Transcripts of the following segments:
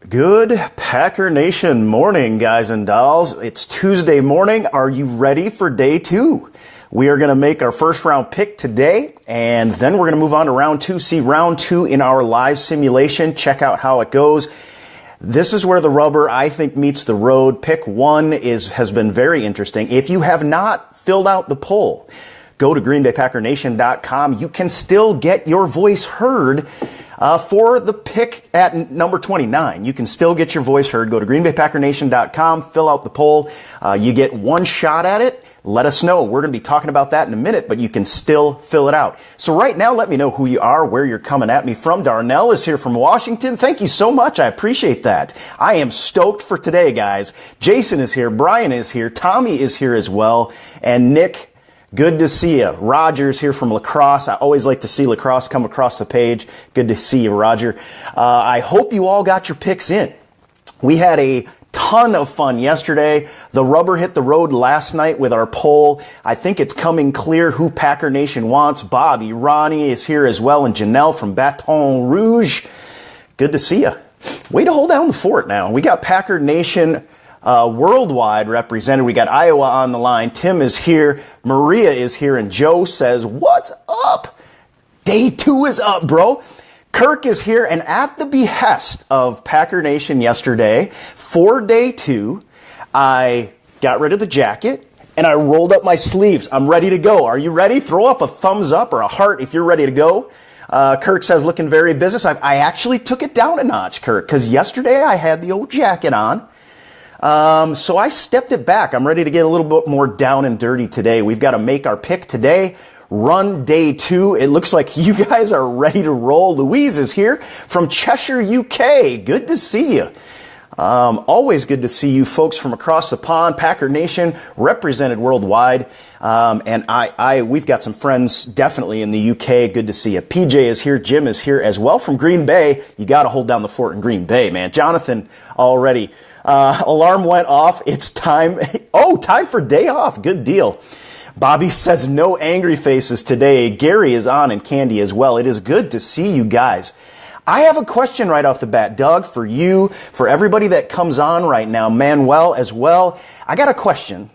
Good Packer Nation morning, guys and dolls. It's Tuesday morning. Are you ready for day two? We are going to make our first round pick today, and then we're going to move on to round two. See round two in our live simulation. Check out how it goes. This is where the rubber, I think, meets the road. Pick one has been very interesting. If you have not filled out the poll, go to greenbaypackernation.com. You can still get your voice heard for the pick at number 29. You can still get your voice heard. Go to greenbaypackernation.com, fill out the poll. You get one shot at it. Let us know. We're going to be talking about that in a minute, but you can still fill it out. So right now, let me know who you are, where you're coming at me from. Darnell is here from Washington. Thank you so much. I appreciate that. I am stoked for today, guys. Jason is here. Brian is here. Tommy is here as well. And Nick, good to see you. Roger's here from La Crosse. I always like to see La Crosse come across the page. Good to see you, Roger. I hope you all got your picks in. We had a ton of fun yesterday. The rubber hit the road last night with our poll. I think it's coming clear who Packer Nation wants. Bobby, Ronnie is here as well, and Janelle from Baton Rouge. Good to see you. Way to hold down the fort now. We got Packer Nation worldwide represented. We got Iowa on the line. Tim is here. Maria is here. And Joe says, what's up? Day two is up, bro. Kirk is here. And at the behest of Packer Nation yesterday, for day two, I got rid of the jacket and I rolled up my sleeves. I'm ready to go. Are you ready? Throw up a thumbs up or a heart if you're ready to go. Kirk says, looking very business. I actually took it down a notch, Kirk, because yesterday I had the old jacket on. So I stepped it back. I'm ready to get a little bit more down and dirty today. We've got to make our pick today. Run day two. It looks like you guys are ready to roll. Louise is here from Cheshire, UK. Good to see you. Always good to see you folks from across the pond. Packer Nation represented worldwide. And we've got some friends definitely in the UK. Good to see you. PJ is here. Jim is here as well from Green Bay. You got to hold down the fort in Green Bay, man. Jonathan already. Alarm went off. It's time. Oh, time for day off. Good deal. Bobby says no angry faces today. Gary is on and Candy as well. It is good to see you guys. I have a question right off the bat, Doug, for you, for everybody that comes on right now, Manuel as well. I got a question,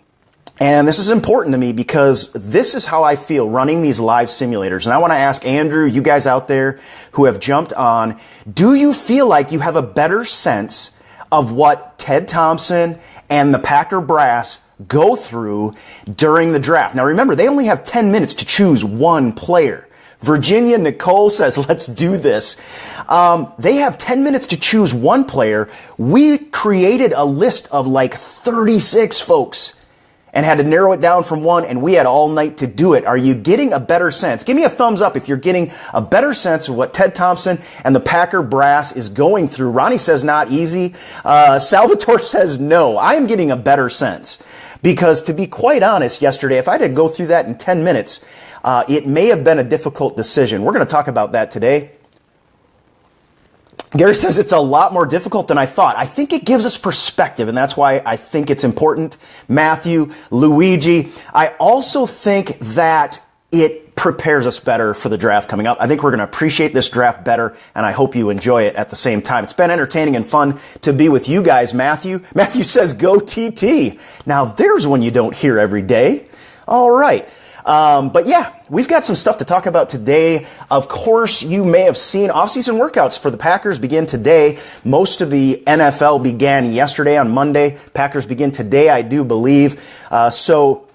and this is important to me because this is how I feel running these live simulators. And I want to ask Andrew, you guys out there who have jumped on, do you feel like you have a better sense of what Ted Thompson and the Packer brass go through during the draft? Now remember, they only have 10 minutes to choose one player. Virginia Nicole says, let's do this. They have 10 minutes to choose one player. We created a list of like 36 folks and had to narrow it down from one, and we had all night to do it. Are you getting a better sense? Give me a thumbs up if you're getting a better sense of what Ted Thompson and the Packer brass is going through. Ronnie says not easy. Salvatore says no. I am getting a better sense because, to be quite honest, yesterday, if I had to go through that in 10 minutes, it may have been a difficult decision. We're going to talk about that today. Gary says it's a lot more difficult than I thought. I think it gives us perspective, and that's why I think it's important. Matthew, Luigi, I also think that it prepares us better for the draft coming up. I think we're going to appreciate this draft better, and I hope you enjoy it at the same time. It's been entertaining and fun to be with you guys, Matthew. Matthew says, go TT. Now, there's one you don't hear every day. All right. But yeah, we've got some stuff to talk about today. Of course, you may have seen off-season workouts for the Packers begin today. Most of the NFL began yesterday on Monday. Packers begin today, I do believe. So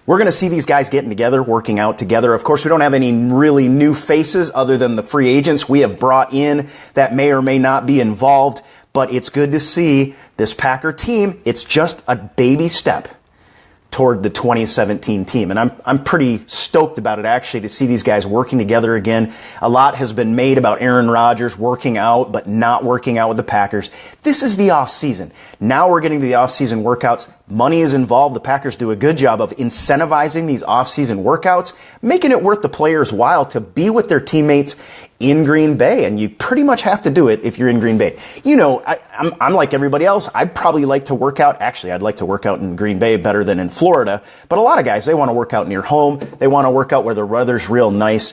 we're going to see these guys getting together, working out together. Of course, we don't have any really new faces other than the free agents we have brought in that may or may not be involved. But it's good to see this Packer team. It's just a baby step toward the 2017 team. And I'm pretty stoked about it, actually, to see these guys working together again. A lot has been made about Aaron Rodgers working out, but not working out with the Packers. This is the off season. Now we're getting to the off season workouts. Money is involved. The Packers do a good job of incentivizing these off season workouts, making it worth the players' while to be with their teammates in Green Bay, and you pretty much have to do it if you're in Green Bay. You know, I'm like everybody else. I'd probably like to work out. Actually, I'd like to work out in Green Bay better than in Florida. But a lot of guys, they want to work out near home. They want to work out where the weather's real nice.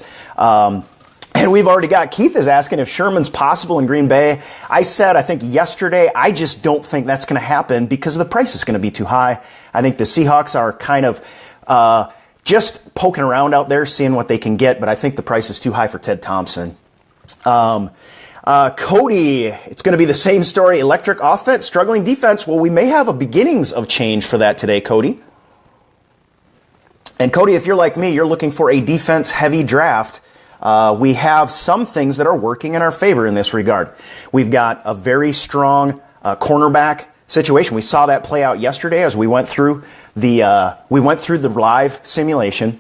And we've already got, Keith is asking if Sherman's possible in Green Bay. I said, I think yesterday, I just don't think that's going to happen because the price is going to be too high. I think the Seahawks are kind of just poking around out there, seeing what they can get, but I think the price is too high for Ted Thompson. Cody, it's going to be the same story. Electric offense, struggling defense. Well, we may have a beginnings of change for that today, Cody. And Cody, if you're like me, you're looking for a defense-heavy draft. We have some things that are working in our favor in this regard. We've got a very strong cornerback situation. We saw that play out yesterday as we went through the live simulation.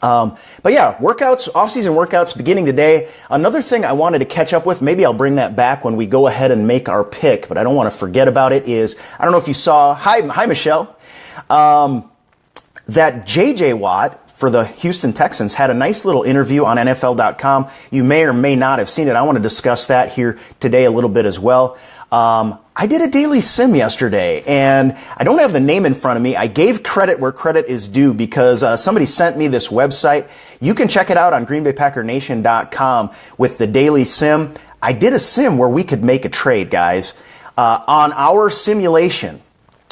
But yeah, workouts, off-season workouts beginning today. Another thing I wanted to catch up with, maybe I'll bring that back when we go ahead and make our pick, but I don't want to forget about it, is, I don't know if you saw, hi Michelle, that J.J. Watt for the Houston Texans had a nice little interview on NFL.com. You may or may not have seen it. I want to discuss that here today a little bit as well. I did a daily sim yesterday, and I don't have the name in front of me. I gave credit where credit is due because somebody sent me this website. You can check it out on greenbaypackernation.com with the daily sim. I did a sim where we could make a trade, guys, on our simulation.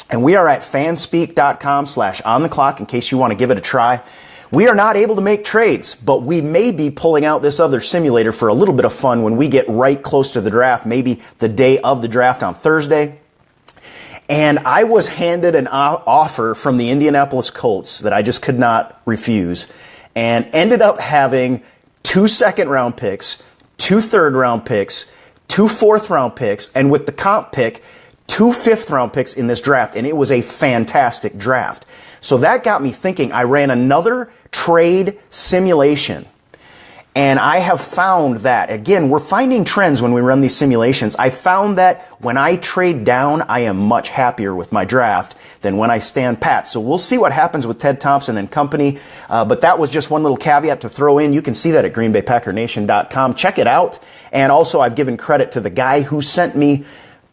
And we are at fanspeak.com/ontheclock in case you want to give it a try. We are not able to make trades, but we may be pulling out this other simulator for a little bit of fun when we get right close to the draft, maybe the day of the draft on Thursday. And I was handed an offer from the Indianapolis Colts that I just could not refuse, and ended up having 2 second-round picks, 2 third-round picks, 2 fourth-round picks, and with the comp pick, 2 fifth-round picks in this draft, and it was a fantastic draft. So that got me thinking. I ran another trade simulation, and I have found that, again, we're finding trends when we run these simulations. I found that when I trade down, I am much happier with my draft than when I stand pat. So we'll see what happens with Ted Thompson and company, but that was just one little caveat to throw in. You can see that at greenbaypackernation.com. Check it out, and also I've given credit to the guy who sent me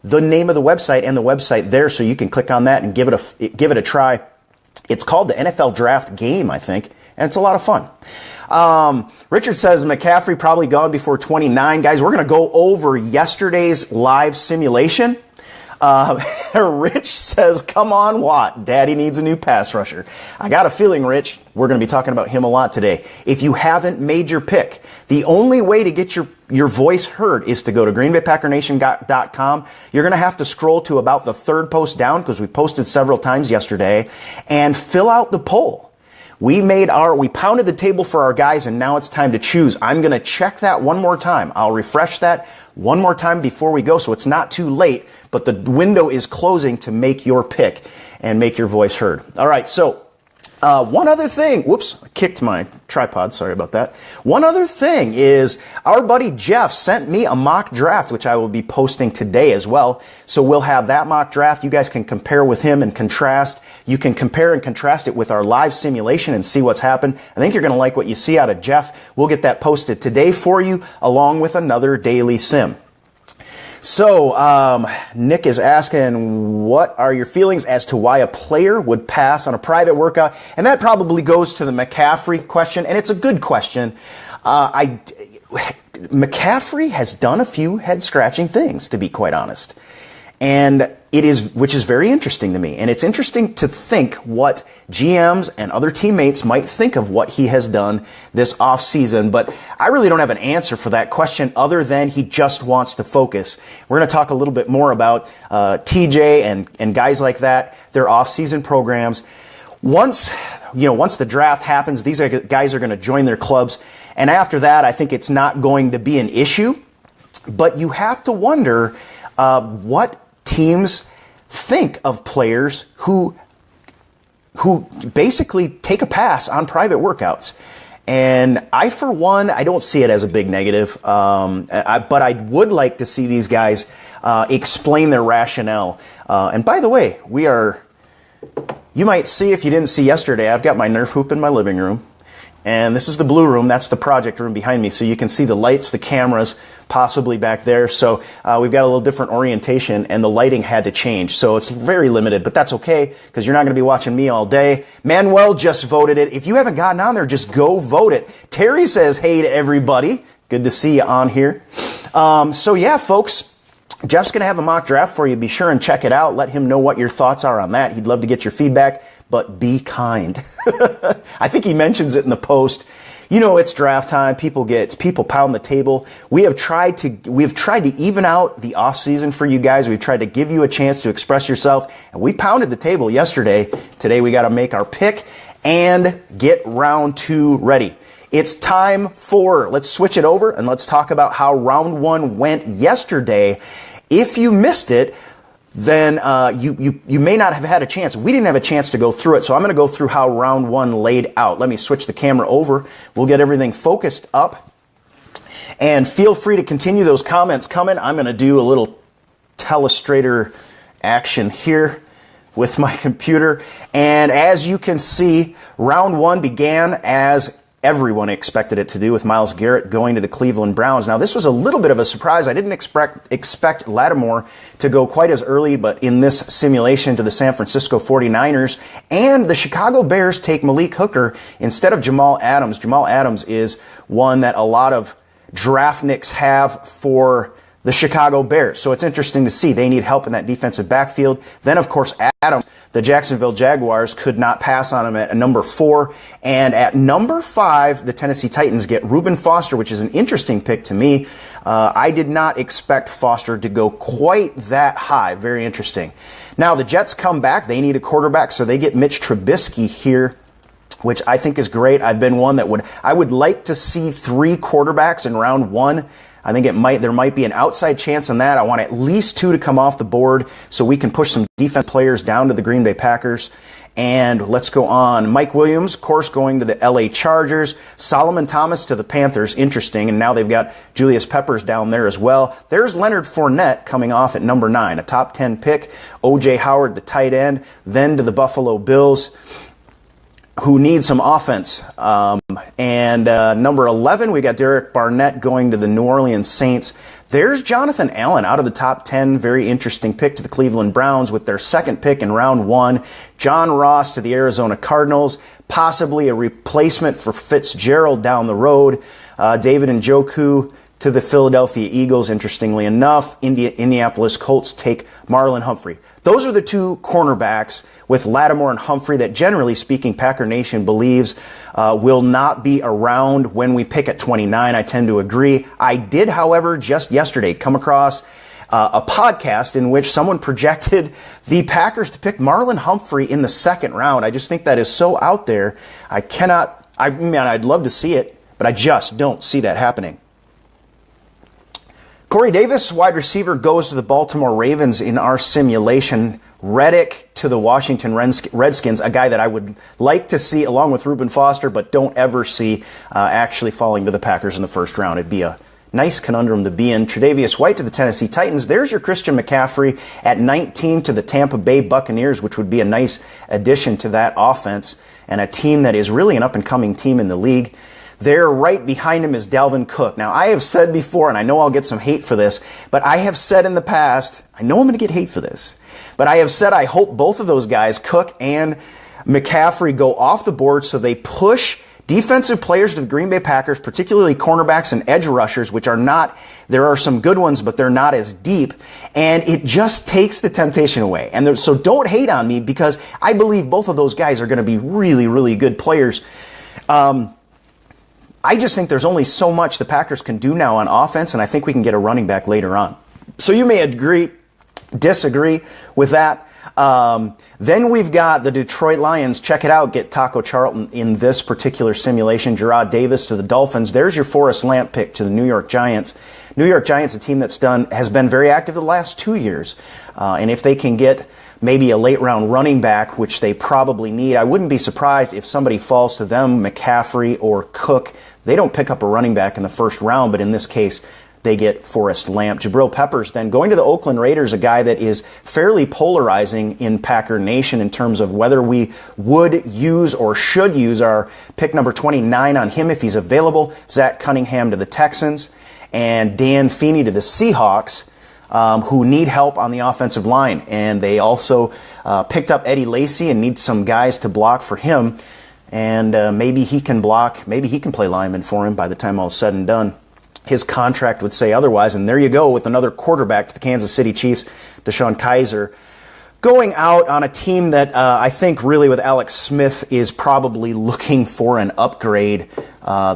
the name of the website and the website there, so you can click on that and give it a try. It's called the NFL Draft Game, I think, and it's a lot of fun. Richard says McCaffrey probably gone before 29. Guys, we're going to go over yesterday's live simulation. Rich says, come on, Watt. Daddy needs a new pass rusher. I got a feeling, Rich, we're going to be talking about him a lot today. If you haven't made your pick, the only way to get your voice heard is to go to greenbaypackernation.com. You're going to have to scroll to about the third post down because we posted several times yesterday and fill out the poll. We pounded the table for our guys, and now it's time to choose. I'm going to check that one more time. I'll refresh that one more time before we go, so it's not too late, but the window is closing to make your pick and make your voice heard. All right, so one other thing, whoops, I kicked my tripod, sorry about that. One other thing is our buddy Jeff sent me a mock draft, which I will be posting today as well. So we'll have that mock draft. You guys can compare with him and contrast. You can compare and contrast it with our live simulation and see what's happened. I think you're going to like what you see out of Jeff. We'll get that posted today for you along with another daily sim. So, Nick is asking, what are your feelings as to why a player would pass on a private workout? And that probably goes to the McCaffrey question, and it's a good question. McCaffrey has done a few head-scratching things, to be quite honest. And which is very interesting to me. And it's interesting to think what GMs and other teammates might think of what he has done this offseason. But I really don't have an answer for that question other than he just wants to focus. We're going to talk a little bit more about TJ and guys like that, their offseason programs. Once the draft happens, these guys are going to join their clubs. And after that, I think it's not going to be an issue. But you have to wonder what teams think of players who basically take a pass on private workouts. And I, for one, I don't see it as a big negative, but I would like to see these guys explain their rationale. And by the way, you might see, if you didn't see yesterday, I've got my Nerf hoop in my living room. And this is the blue room. That's the project room behind me. So you can see the lights, the cameras, possibly back there. So we've got a little different orientation, and the lighting had to change. So it's very limited, but that's okay because you're not going to be watching me all day. Manuel just voted it. If you haven't gotten on there, just go vote it. Terry says, hey to everybody. Good to see you on here. So yeah, folks, Jeff's going to have a mock draft for you. Be sure and check it out. Let him know what your thoughts are on that. He'd love to get your feedback, but be kind. I think he mentions it in the post. You know, it's draft time. People pound the table. We have tried to even out the off season for you guys. We've tried to give you a chance to express yourself, and we pounded the table yesterday. Today we got to make our pick and get round 2 ready. It's time for, let's switch it over and let's talk about how round 1 went yesterday. If you missed it, then you may not have had a chance. We didn't have a chance to go through it, so I'm going to go through how round 1 laid out. Let me switch the camera over. We'll get everything focused up. And feel free to continue those comments coming. I'm going to do a little telestrator action here with my computer. And as you can see, round 1 began as everyone expected it to do, with Myles Garrett going to the Cleveland Browns. Now, this was a little bit of a surprise. I didn't expect Lattimore to go quite as early, but in this simulation to the San Francisco 49ers, and the Chicago Bears take Malik Hooker instead of Jamal Adams. Jamal Adams is one that a lot of draftniks have for the Chicago Bears. So it's interesting to see. They need help in that defensive backfield. Then, of course, Adams, the Jacksonville Jaguars, could not pass on him at number 4. And at number 5, the Tennessee Titans get Reuben Foster, which is an interesting pick to me. I did not expect Foster to go quite that high. Very interesting. Now, the Jets come back. They need a quarterback, so they get Mitch Trubisky here, which I think is great. I've been one that I would like to see 3 quarterbacks in round 1. I think there might be an outside chance on that. I want at least 2 to come off the board so we can push some defense players down to the Green Bay Packers. And let's go on. Mike Williams, of course, going to the LA Chargers. Solomon Thomas to the Panthers. Interesting. And now they've got Julius Peppers down there as well. There's Leonard Fournette coming off at number 9, a top 10 pick. O.J. Howard, the tight end. Then to the Buffalo Bills, who need some offense. And number 11, we got Derek Barnett going to the New Orleans Saints. There's Jonathan Allen out of the top 10. Very interesting pick to the Cleveland Browns with their 2nd pick in round 1. John Ross to the Arizona Cardinals, possibly a replacement for Fitzgerald down the road. David Njoku to the Philadelphia Eagles, interestingly enough. Indianapolis Colts take Marlon Humphrey. Those are the 2 cornerbacks with Lattimore and Humphrey that, generally speaking, Packer Nation believes will not be around when we pick at 29. I tend to agree. I did, however, just yesterday come across a podcast in which someone projected the Packers to pick Marlon Humphrey in the 2nd round. I just think that is so out there. I'd love to see it, but I just don't see that happening. Corey Davis, wide receiver, goes to the Baltimore Ravens in our simulation. Reddick to the Washington Redskins, a guy that I would like to see along with Reuben Foster, but don't ever see actually falling to the Packers in the 1st round. It'd be a nice conundrum to be in. Tre'Davious White to the Tennessee Titans. There's your Christian McCaffrey at 19 to the Tampa Bay Buccaneers, which would be a nice addition to that offense and a team that is really an up-and-coming team in the league. There, right behind him, is Dalvin Cook. Now, I have said before, and I know I'll get some hate for this, but I have said in the past, I know I'm going to get hate for this, but I have said I hope both of those guys, Cook and McCaffrey, go off the board so they push defensive players to the Green Bay Packers, particularly cornerbacks and edge rushers, which are not, there are some good ones, but they're not as deep, and it just takes the temptation away. And so don't hate on me, because I believe both of those guys are going to be really, really good players. I just think there's only so much the Packers can do now on offense, and I think we can get a running back later on. So you may agree, disagree with that. Then we've got the Detroit Lions. Check it out. Get Taco Charlton in this particular simulation. Jarrad Davis to the Dolphins. There's your Forrest Lamp pick to the New York Giants. New York Giants, a team has been very active the last 2 years. And if they can get maybe a late-round running back, which they probably need, I wouldn't be surprised if somebody falls to them, McCaffrey or Cook. They don't pick up a running back in the 1st round, but in this case, they get Forrest Lamp. Jabril Peppers then going to the Oakland Raiders, a guy that is fairly polarizing in Packer Nation in terms of whether we would use or should use our pick number 29 on him if he's available. Zach Cunningham to the Texans, and Dan Feeney to the Seahawks, who need help on the offensive line. And they also picked up Eddie Lacy and need some guys to block for him. And maybe he can block, maybe he can play lineman for him by the time all is said and done. his contract would say otherwise. And there you go with another quarterback to the Kansas City Chiefs, Deshaun Kaiser, going out on a team that I think really with Alex Smith is probably looking for an upgrade.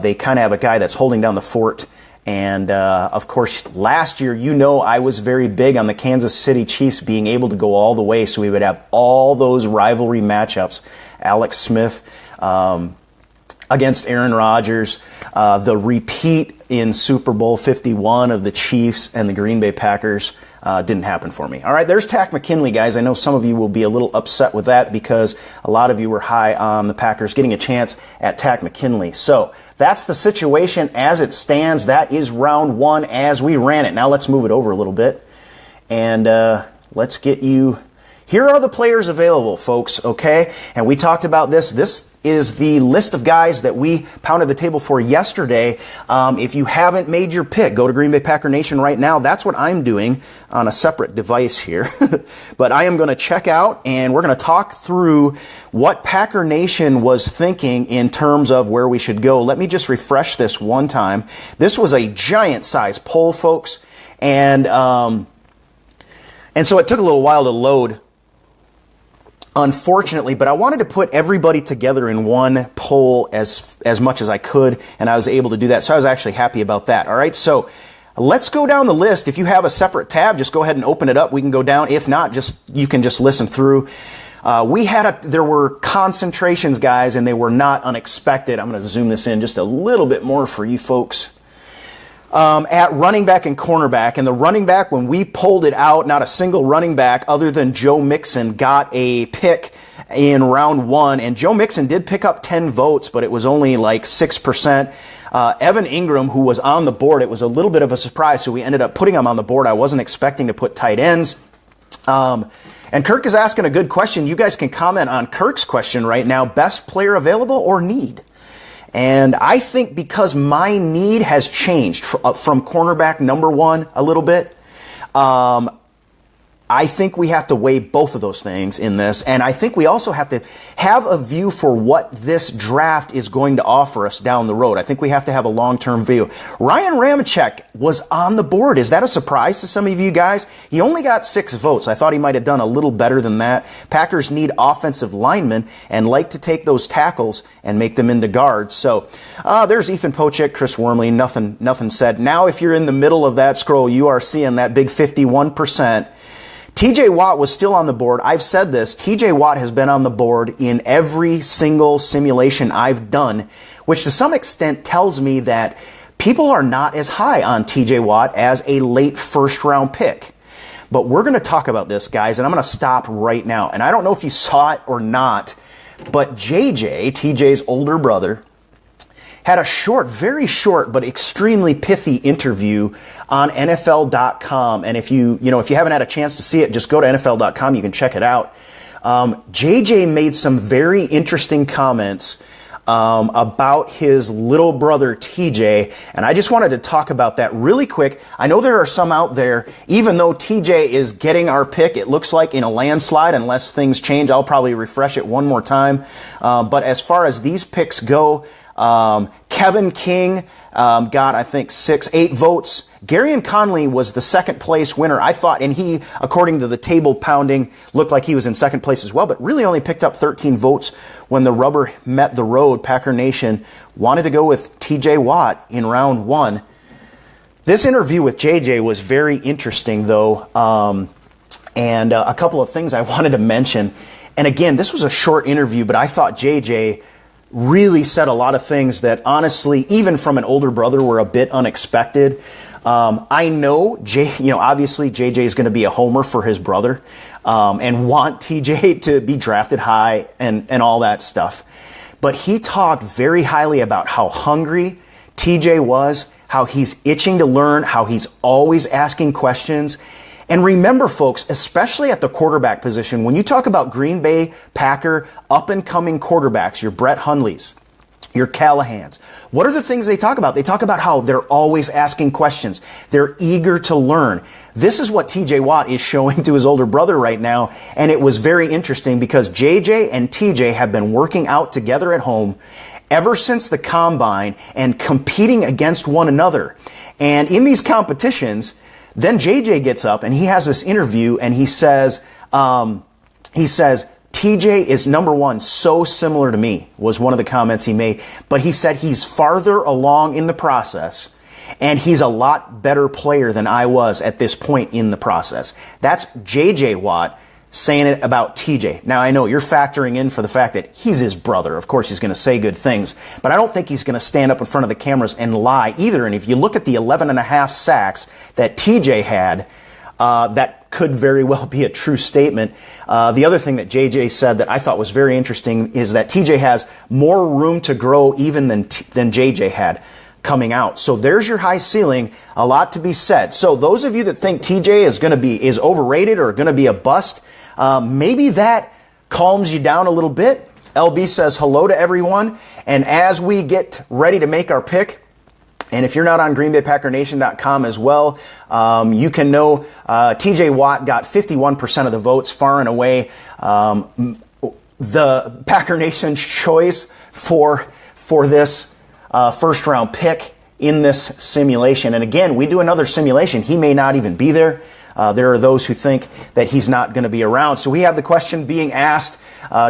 They kind of have a guy that's holding down the fort. And, of course, last year, I was very big on the Kansas City Chiefs being able to go all the way, so we would have all those rivalry matchups. Alex Smith against Aaron Rodgers, the repeat in Super Bowl 51 of the Chiefs and the Green Bay Packers didn't happen for me. All right, there's Takk McKinley, guys. I know some of you will be a little upset with that because a lot of you were high on the Packers getting a chance at Takk McKinley. So that's the situation as it stands. That is round one as we ran it. Now let's move it over a little bit and let's get you. Here are the players available, folks, okay? And we talked about this. This is the list of guys that we pounded the table for yesterday. If you haven't made your pick, go to Green Bay Packer Nation right now. That's what I'm doing on a separate device here. But I am going to check out, and we're going to talk through what Packer Nation was thinking in terms of where we should go. Let me just refresh this one time. This was a giant-size poll, folks, and so it took a little while to load, unfortunately, but I wanted to put everybody together in one poll as much as I could, and I was able to do that, so I was actually happy about that. All right, so let's go down the list. If you have a separate tab, just go ahead and open it up. We can go down. If not, you can just listen through. There were concentrations, guys, and they were not unexpected. I'm going to zoom this in just a little bit more for you folks. At running back and cornerback. And the running back, when we pulled it out, not a single running back other than Joe Mixon got a pick in round one. And Joe Mixon did pick up 10 votes, but it was only like 6%. Evan Ingram, who was on the board, it was a little bit of a surprise, so we ended up putting him on the board. I wasn't expecting to put tight ends. And Kirk is asking a good question. You guys can comment on Kirk's question right now. Best player available or need? And I think because my need has changed from cornerback number one a little bit, I think we have to weigh both of those things in this. And I think we also have to have a view for what this draft is going to offer us down the road. I think we have to have a long-term view. Ryan Ramczyk was on the board. Is that a surprise to some of you guys? He only got 6 votes. I thought he might have done a little better than that. Packers need offensive linemen and like to take those tackles and make them into guards. So there's Ethan Pochik, Chris Wormley, nothing said. Now if you're in the middle of that scroll, you are seeing that big 51%. TJ Watt was still on the board. I've said this. TJ Watt has been on the board in every single simulation I've done, which to some extent tells me that people are not as high on TJ Watt as a late first-round pick. But we're going to talk about this, guys, and I'm going to stop right now. And I don't know if you saw it or not, but JJ, TJ's older brother, had a short, very short, but extremely pithy interview on NFL.com. And if you haven't had a chance to see it, just go to NFL.com. You can check it out. JJ made some very interesting comments about his little brother TJ, and I just wanted to talk about that really quick. I know there are some out there, even though TJ is getting our pick, it looks like in a landslide, unless things change. I'll probably refresh it one more time. But as far as these picks go, Kevin King got, I think, 8 votes. Garyon Conley was the second place winner, I thought, and he, according to the table pounding, looked like he was in second place as well, but really only picked up 13 votes when the rubber met the road. Packer Nation wanted to go with TJ Watt in round one. This interview with JJ was very interesting, though, and a couple of things I wanted to mention. And again, this was a short interview, but I thought JJ really said a lot of things that honestly, even from an older brother, were a bit unexpected. I know, obviously JJ is going to be a homer for his brother and want TJ to be drafted high and all that stuff. But he talked very highly about how hungry TJ was, how he's itching to learn, how he's always asking questions. And remember, folks, especially at the quarterback position, when you talk about Green Bay Packer up-and-coming quarterbacks, your Brett Hundleys, your Callahans, what are the things they talk about? They talk about how they're always asking questions. They're eager to learn. This is what TJ Watt is showing to his older brother right now, and it was very interesting because JJ and TJ have been working out together at home ever since the combine and competing against one another. And in these competitions, then JJ gets up and he has this interview and he says, TJ is number one, so similar to me, was one of the comments he made. But he said he's farther along in the process and he's a lot better player than I was at this point in the process. That's JJ Watt saying it about TJ. Now, I know you're factoring in for the fact that he's his brother. Of course, he's going to say good things, but I don't think he's going to stand up in front of the cameras and lie either. And if you look at the 11.5 sacks that TJ had, that could very well be a true statement. The other thing that JJ said that I thought was very interesting is that TJ has more room to grow even than JJ had coming out. So there's your high ceiling, a lot to be said. So those of you that think TJ is overrated or going to be a bust, maybe that calms you down a little bit. LB says hello to everyone. And as we get ready to make our pick, and if you're not on GreenBayPackerNation.com as well, you can know TJ Watt got 51% of the votes, far and away the Packer Nation's choice for this first round pick in this simulation. And again, we do another simulation. He may not even be there. There are those who think that he's not going to be around. So we have the question being asked,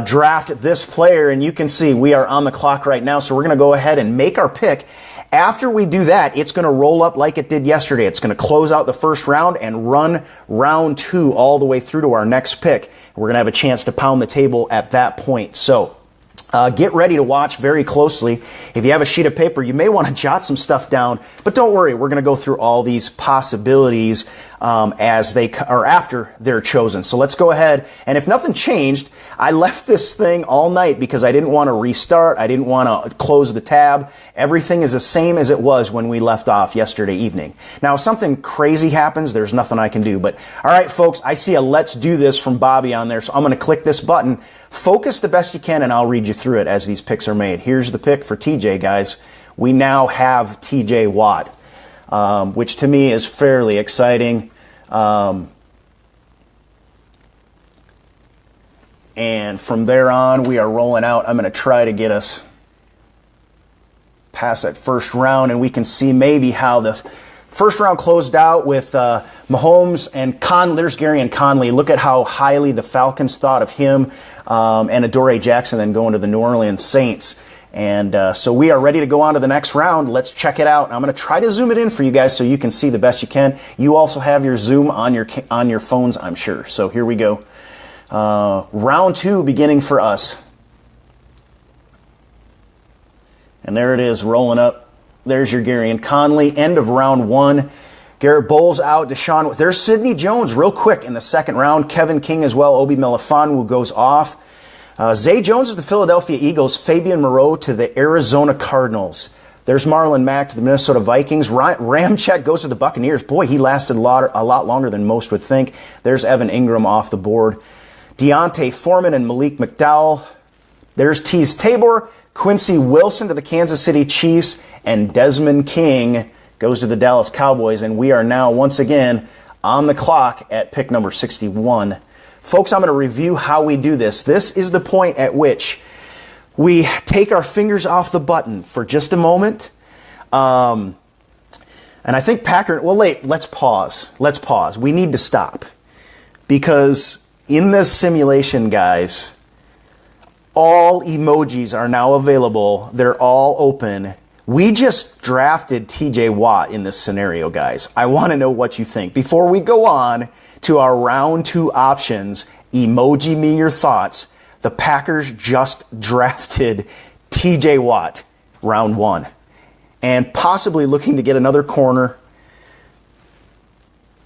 draft this player, and you can see we are on the clock right now. So we're going to go ahead and make our pick. After we do that, it's going to roll up like it did yesterday. It's going to close out the first round and run round 2 all the way through to our next pick. We're going to have a chance to pound the table at that point. So get ready to watch very closely. If you have a sheet of paper, you may want to jot some stuff down, but don't worry, we're going to go through all these possibilities after they're chosen. So let's go ahead, and if nothing changed, I left this thing all night because I didn't want to restart, I didn't want to close the tab. Everything is the same as it was when we left off yesterday evening. Now, if something crazy happens, there's nothing I can do, but all right, folks, I see a let's do this from Bobby on there, so I'm going to click this button. Focus the best you can, and I'll read you through it as these picks are made. Here's the pick for TJ, guys. We now have TJ Watt, which to me is fairly exciting. And from there on, we are rolling out. I'm going to try to get us past that first round, and we can see maybe how the first round closed out with Mahomes and Conley. There's Gary and Conley. Look at how highly the Falcons thought of him, and Adoree Jackson then going to the New Orleans Saints. And so we are ready to go on to the next round. Let's check it out. I'm going to try to zoom it in for you guys so you can see the best you can. You also have your zoom on your phones, I'm sure. So here we go. Round 2 beginning for us. And there it is, rolling up. There's your Gary and Conley. End of round 1. Garrett Bowles out. Deshaun. There's Sidney Jones real quick in the second round. Kevin King as well. Obi Melifonwu goes off. Zay Jones of the Philadelphia Eagles. Fabian Moreau to the Arizona Cardinals. There's Marlon Mack to the Minnesota Vikings. Ramczyk goes to the Buccaneers. Boy, he lasted a lot longer than most would think. There's Evan Ingram off the board. Deontay Foreman and Malik McDowell. There's Teez Tabor. Quincy Wilson to the Kansas City Chiefs. And Desmond King goes to the Dallas Cowboys. And we are now once again on the clock at pick number 61. Folks, I'm going to review how we do this. This is the point at which we take our fingers off the button for just a moment. And I think let's pause. Let's pause. We need to stop. Because in this simulation, guys, all emojis are now available. They're all open. We just drafted TJ Watt in this scenario, guys. I want to know what you think. Before we go on to our round 2 options, emoji me your thoughts. The Packers just drafted TJ Watt, round 1, and possibly looking to get another corner.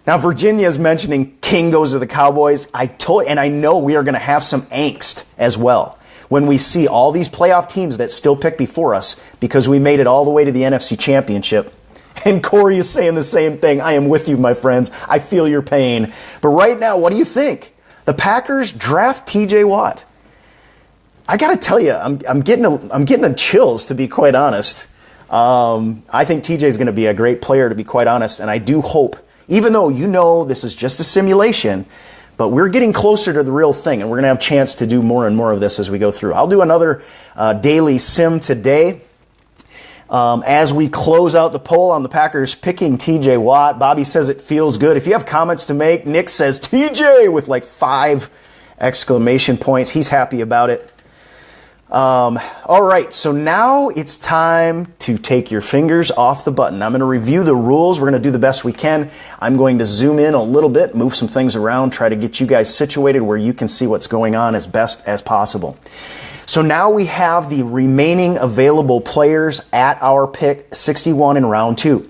Now, Virginia is mentioning King goes to the Cowboys. And I know we are going to have some angst as well when we see all these playoff teams that still pick before us because we made it all the way to the NFC Championship. And Corey is saying the same thing. I am with you, my friends. I feel your pain. But right now, what do you think? The Packers draft TJ Watt. I got to tell you, I'm getting a chills, to be quite honest. I think TJ is going to be a great player, to be quite honest. And I do hope, even though this is just a simulation, but we're getting closer to the real thing, and we're going to have a chance to do more and more of this as we go through. I'll do another daily sim today. As we close out the poll on the Packers picking TJ Watt, Bobby says it feels good. If you have comments to make, Nick says TJ with like 5 exclamation points. He's happy about it. All right, so now it's time to take your fingers off the button. I'm going to review the rules. We're going to do the best we can. I'm going to zoom in a little bit, move some things around, try to get you guys situated where you can see what's going on as best as possible. So now we have the remaining available players at our pick 61 in round 2.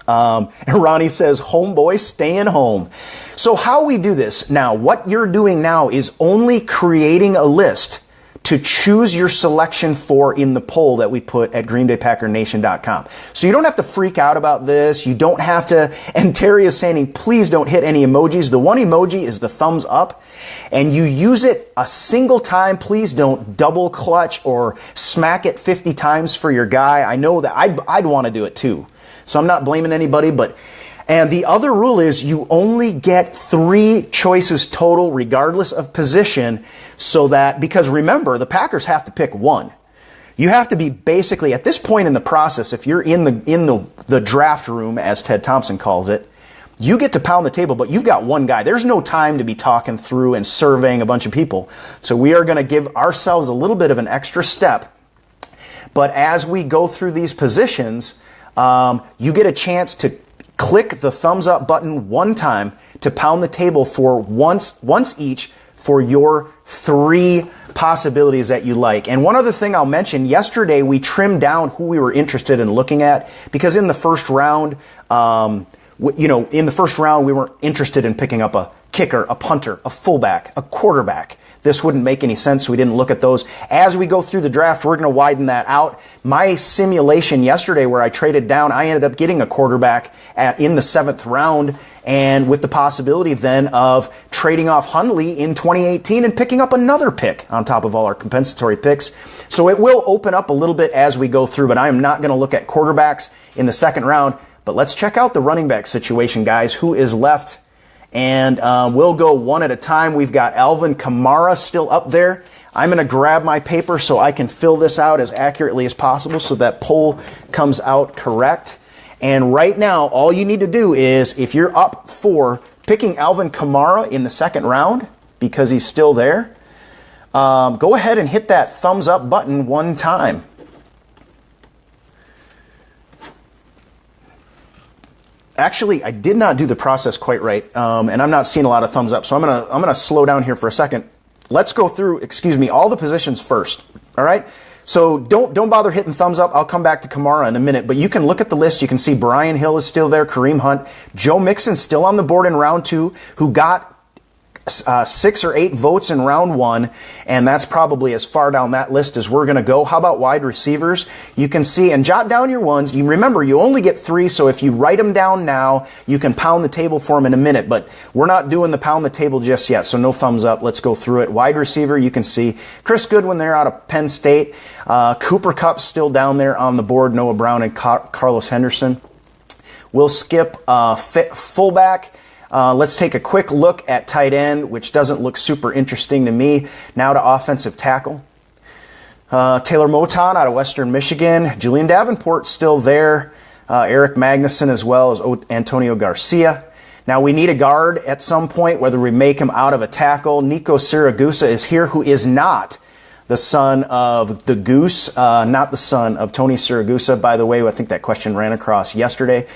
And Ronnie says, homeboy, staying home. So how we do this now, what you're doing now is only creating a list to choose your selection for in the poll that we put at GreenBayPackerNation.com. So you don't have to freak out about this. You don't have to, and Terry is saying, please don't hit any emojis. The one emoji is the thumbs up, and you use it a single time. Please don't double clutch or smack it 50 times for your guy. I know that I'd want to do it too. So I'm not blaming anybody, and the other rule is you only get 3 choices total regardless of position, so that, because remember, the Packers have to pick 1. You have to be basically, at this point in the process, if you're in the draft room, as Ted Thompson calls it, you get to pound the table, but you've got 1 guy. There's no time to be talking through and surveying a bunch of people. So we are going to give ourselves a little bit of an extra step. But as we go through these positions, you get a chance to click the thumbs up button 1 time to pound the table for once each for your 3 possibilities that you like. And one other thing I'll mention, yesterday we trimmed down who we were interested in looking at, because in the first round, we weren't interested in picking up a kicker, a punter, a fullback, a quarterback. This wouldn't make any sense, so we didn't look at those. As we go through the draft, we're going to widen that out. My simulation yesterday where I traded down, I ended up getting a quarterback in the 7th round, and with the possibility then of trading off Hundley in 2018 and picking up another pick on top of all our compensatory picks. So it will open up a little bit as we go through, but I am not going to look at quarterbacks in the 2nd round. But let's check out the running back situation, guys. Who is left? And we'll go one at a time. We've got Alvin Kamara still up there. I'm going to grab my paper so I can fill this out as accurately as possible so that poll comes out correct. And right now, all you need to do is, if you're up for picking Alvin Kamara in the 2nd round, because he's still there, go ahead and hit that thumbs up button 1 time. Actually, I did not do the process quite right, and I'm not seeing a lot of thumbs up, so I'm gonna slow down here for a second. Let's go through, all the positions first, all right? So don't bother hitting thumbs up. I'll come back to Kamara in a minute, but you can look at the list. You can see Brian Hill is still there, Kareem Hunt, Joe Mixon still on the board in round 2, who got 6 or 8 votes in round 1, and that's probably as far down that list as we're going to go. How about wide receivers? You can see, and jot down your ones. You remember, you only get 3, so if you write them down now, you can pound the table for them in a minute, but we're not doing the pound the table just yet, so no thumbs up. Let's go through it. Wide receiver, you can see Chris Goodwin there out of Penn State. Cooper Kupp's still down there on the board, Noah Brown and Carlos Henderson. We'll skip fullback. Let's take a quick look at tight end, which doesn't look super interesting to me. Now to offensive tackle. Taylor Moton out of Western Michigan. Julian Davenport still there. Eric Magnuson as well as Antonio Garcia. Now we need a guard at some point, whether we make him out of a tackle. Nico Siragusa is here, who is not the son of the Goose, not the son of Tony Siragusa, by the way. I think that question ran across yesterday.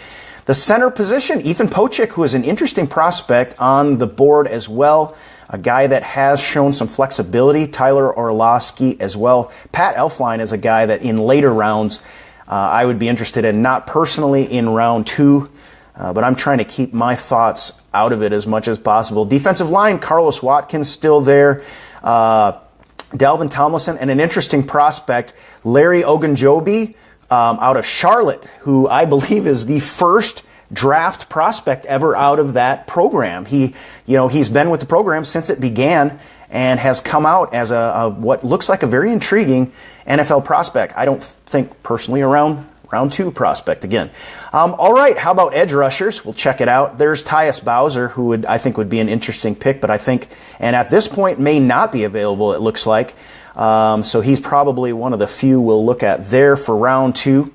The center position, Ethan Pochik, who is an interesting prospect on the board as well. A guy that has shown some flexibility. Tyler Orlowski as well. Pat Elflein is a guy that in later rounds I would be interested in. Not personally in round 2, but I'm trying to keep my thoughts out of it as much as possible. Defensive line, Carlos Watkins still there. Dalvin Tomlinson, and an interesting prospect, Larry Ogunjobi, out of Charlotte, who I believe is the first draft prospect ever out of that program. He's been with the program since it began and has come out as a what looks like a very intriguing NFL prospect. I don't think personally around round 2 prospect again. All right, how about edge rushers? We'll check it out. There's Tyus Bowser, who I think would be an interesting pick, but I think, and at this point may not be available, it looks like. So he's probably one of the few we'll look at there for round 2.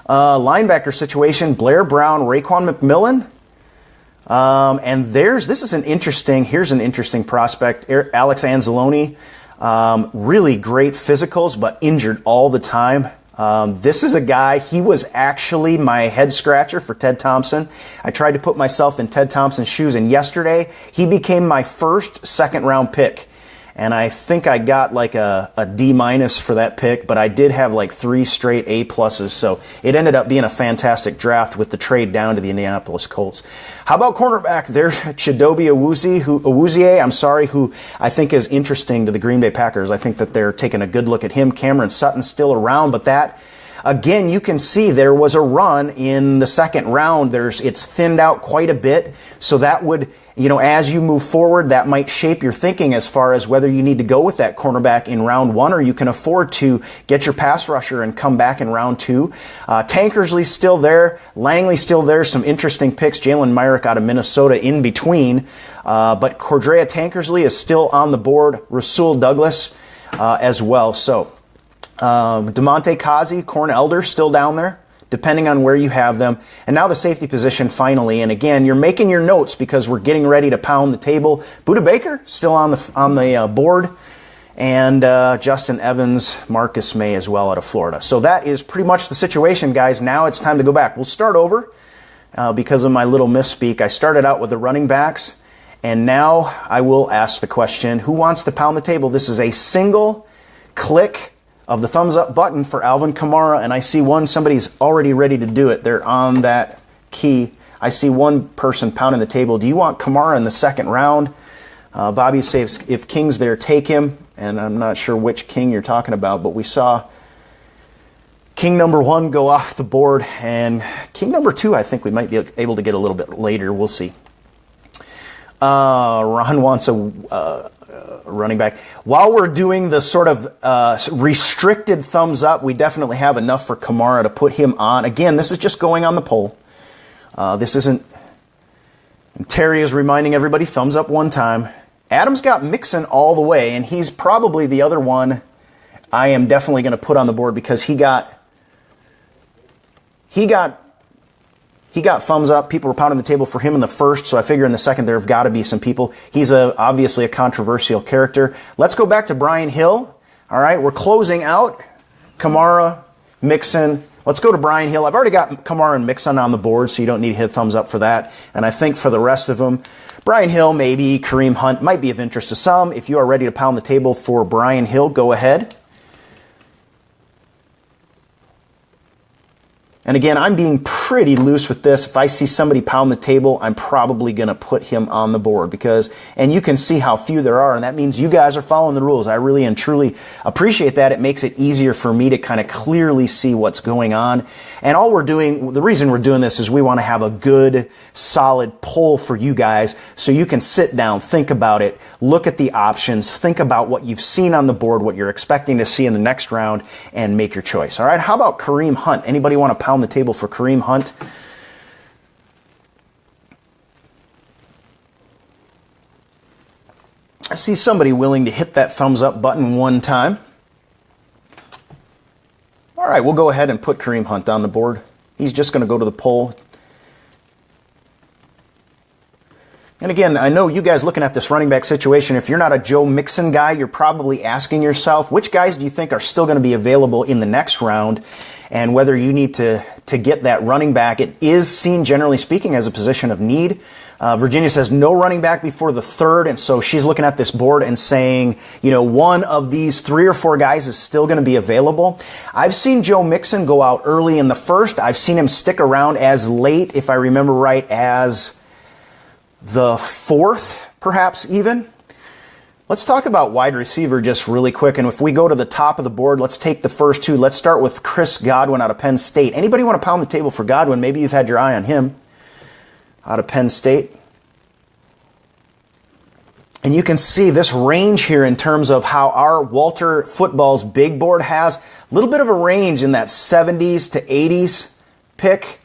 Linebacker situation, Blair Brown, Raekwon McMillan. And here's an interesting prospect, Alex Anzalone. Really great physicals, but injured all the time. This is a guy, he was actually my head scratcher for Ted Thompson. I tried to put myself in Ted Thompson's shoes, and yesterday he became my first second-round pick. And I think I got like a D- for that pick, but I did have like 3 straight A+, so it ended up being a fantastic draft with the trade down to the Indianapolis Colts. How about cornerback? There's Chidobe Awuzie, who I think is interesting to the Green Bay Packers. I think that they're taking a good look at him. Cameron Sutton's still around, but that, again, you can see there was a run in the second round. It's thinned out quite a bit, so that would, as you move forward, that might shape your thinking as far as whether you need to go with that cornerback in round 1 or you can afford to get your pass rusher and come back in round 2. Tankersley's still there. Langley's still there. Some interesting picks. Jalen Myrick out of Minnesota in between. But Cordrea Tankersley is still on the board. Rasul Douglas as well. So DeMonte Kazi, Corn Elder still down there, depending on where you have them. And now the safety position finally. And again, you're making your notes because we're getting ready to pound the table. Budda Baker still on the board. And Justin Evans, Marcus May as well out of Florida. So that is pretty much the situation, guys. Now it's time to go back. We'll start over because of my little misspeak. I started out with the running backs. And now I will ask the question, who wants to pound the table? This is a single click of the thumbs up button for Alvin Kamara, and I see somebody's already ready to do it. They're on that key. I see one person pounding the table. Do you want Kamara in the second round? Bobby says if King's there, take him, and I'm not sure which King you're talking about, but we saw King number 1 go off the board, and King number 2 I think we might be able to get a little bit later. We'll see. Ron wants a running back. While we're doing the sort of restricted thumbs up, we definitely have enough for Kamara to put him on. Again, this is just going on the poll. This isn't... And Terry is reminding everybody, thumbs up one time. Adam's got Mixon all the way, and he's probably the other one I am definitely going to put on the board because he got thumbs up. People were pounding the table for him in the first, so I figure in the second there have got to be some people. He's obviously a controversial character. Let's go back to Brian Hill. All right, we're closing out Kamara, Mixon. Let's go to Brian Hill. I've already got Kamara and Mixon on the board, so you don't need to hit thumbs up for that. And I think for the rest of them, Brian Hill, maybe Kareem Hunt might be of interest to some. If you are ready to pound the table for Brian Hill, go ahead. And again, I'm being pretty loose with this. If I see somebody pound the table, I'm probably going to put him on the board and you can see how few there are, and that means you guys are following the rules. I really and truly appreciate that. It makes it easier for me to kind of clearly see what's going on. And the reason we're doing this is we want to have a good, solid poll for you guys so you can sit down, think about it, look at the options, think about what you've seen on the board, what you're expecting to see in the next round, and make your choice. All right, how about Kareem Hunt? Anybody want to pound the table for Kareem Hunt? I see somebody willing to hit that thumbs up button one time. All right, we'll go ahead and put Kareem Hunt on the board. He's just going to go to the poll. And again, I know you guys looking at this running back situation, if you're not a Joe Mixon guy, you're probably asking yourself, which guys do you think are still going to be available in the next round? And whether you need to get that running back. It is seen, generally speaking, as a position of need. Virginia says no running back before the third, and so she's looking at this board and saying, one of these 3 or 4 guys is still going to be available. I've seen Joe Mixon go out early in the first. I've seen him stick around as late, if I remember right, as the 4th, perhaps even. Let's talk about wide receiver just really quick. And if we go to the top of the board, let's take the first 2. Let's start with Chris Godwin out of Penn State. Anybody want to pound the table for Godwin? Maybe you've had your eye on him out of Penn State. And you can see this range here in terms of how our Walter Football's big board has a little bit of a range in that 70s to 80s pick.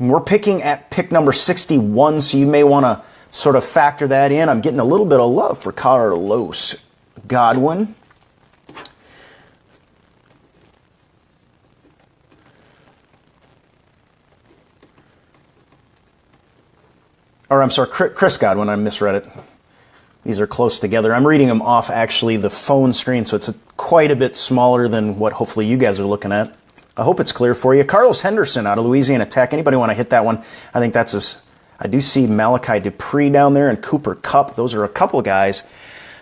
And we're picking at pick number 61, so you may want to sort of factor that in. I'm getting a little bit of love for Carlos Godwin. or I'm sorry, Chris Godwin, I misread it. These are close together. I'm reading them off actually the phone screen, so it's quite a bit smaller than what hopefully you guys are looking at. I hope it's clear for you. Carlos Henderson out of Louisiana Tech. Anybody want to hit that one? I think that's his. I do see Malachi Dupree down there and Cooper Kupp. Those are a couple of guys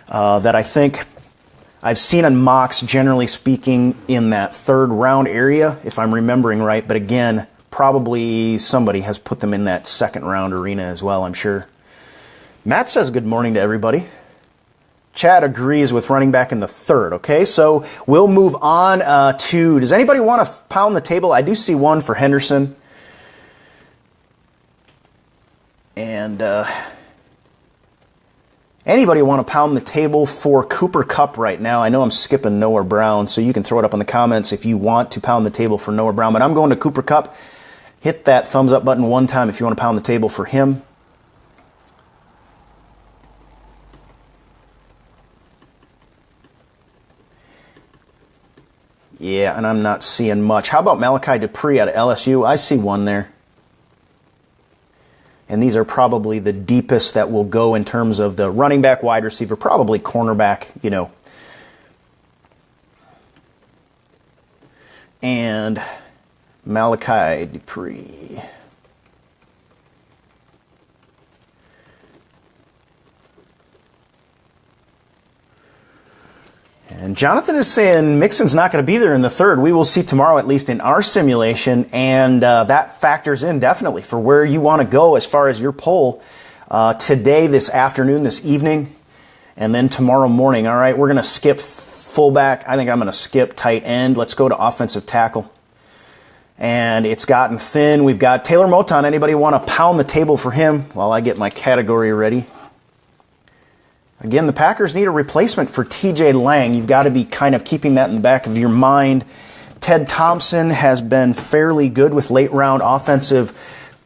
that I think I've seen in mocks, generally speaking, in that third round area, if I'm remembering right. But again, probably somebody has put them in that second round arena as well, I'm sure. Matt says good morning to everybody. Chad agrees with running back in the third. Okay, so we'll move on to, does anybody want to pound the table? I do see one for Henderson. And anybody want to pound the table for Cooper Kupp right now? I know I'm skipping Noah Brown, so you can throw it up in the comments if you want to pound the table for Noah Brown. But I'm going to Cooper Kupp. Hit that thumbs up button one time if you want to pound the table for him. Yeah, and I'm not seeing much. How about Malachi Dupree out of LSU? I see one there. And these are probably the deepest that will go in terms of the running back, wide receiver, probably cornerback, you know. And Malachi Dupree. And Jonathan is saying Mixon's not going to be there in the third. We will see tomorrow, at least in our simulation, and that factors in definitely for where you want to go as far as your poll today, this afternoon, this evening, and then tomorrow morning. All right, we're going to skip fullback. I think I'm going to skip tight end. Let's go to offensive tackle. And it's gotten thin. We've got Taylor Moton. Anybody want to pound the table for him while I get my category ready? Again, the Packers need a replacement for TJ Lang. You've got to be kind of keeping that in the back of your mind. Ted Thompson has been fairly good with late-round offensive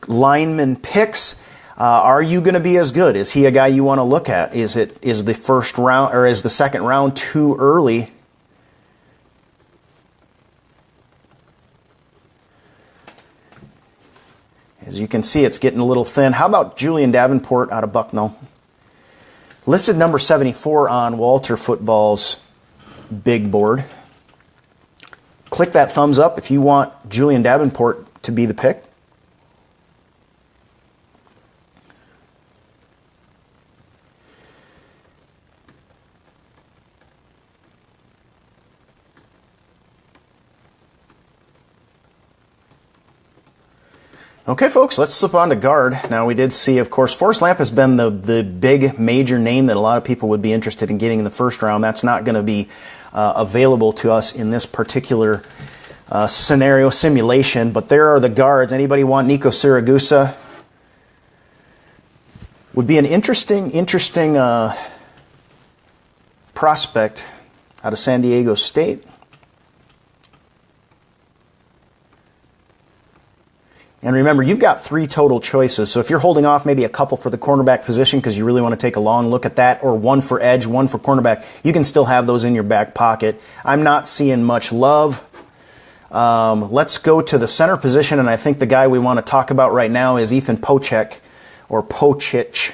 lineman picks. Are you going to be as good? Is he a guy you want to look at? Is the first round or is the second round too early? As you can see, it's getting a little thin. How about Julian Davenport out of Bucknell? Listed number 74 on Walter Football's big board. Click that thumbs up if you want Julian Davenport to be the pick. Okay, folks, let's slip on to guard. Now, we did see, of course, Forrest Lamp has been the big major name that a lot of people would be interested in getting in the first round. That's not going to be available to us in this particular scenario simulation, but there are the guards. Anybody want Nico Siragusa? Would be an interesting prospect out of San Diego State. And remember, you've got 3 total choices. So if you're holding off maybe a couple for the cornerback position because you really want to take a long look at that, or 1 for edge, 1 for cornerback, you can still have those in your back pocket. I'm not seeing much love. Let's go to the center position, and I think the guy we want to talk about right now is Ethan Pocic, or Pocic,